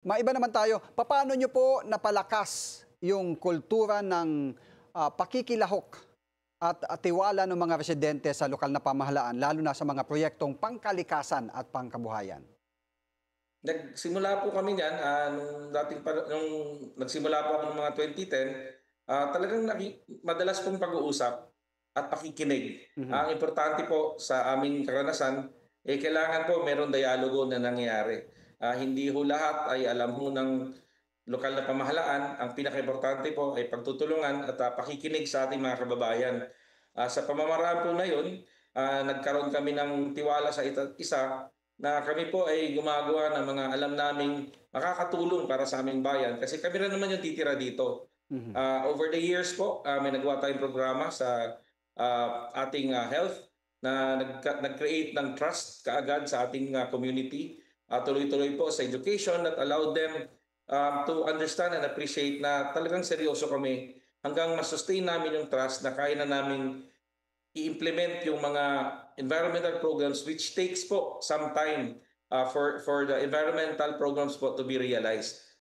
Maiba naman tayo, papaano niyo po napalakas yung kultura ng pakikilahok at tiwala ng mga residente sa lokal na pamahalaan, lalo na sa mga proyektong pangkalikasan at pangkabuhayan? Nagsimula po kami niyan, nung nagsimula po ako noong mga 2010, talagang madalas pong pag-uusap at pakikinig. Mhm. Ang importante po sa aming karanasan, kailangan po merong dialogo na nangyayari. Hindi ho lahat ay alam ho ng lokal na pamahalaan. Ang pinakaimportante po ay pagtutulungan at pakikinig sa ating mga kababayan. Sa pamamaraan po na yun, nagkaroon kami ng tiwala sa isa't isa na kami po ay gumagawa ng mga alam naming makakatulong para sa aming bayan kasi kami rin naman yung titira dito. Mhm. Over the years po, may nagawa tayong programa sa ating health na nag-create ng trust kaagad sa ating community. Tuloy-tuloy po sa education that allowed them to understand and appreciate na talagang seryoso kami hanggang ma-sustain namin yung trust na kaya na namin i-implement yung mga environmental programs which takes po some time for the environmental programs po to be realized.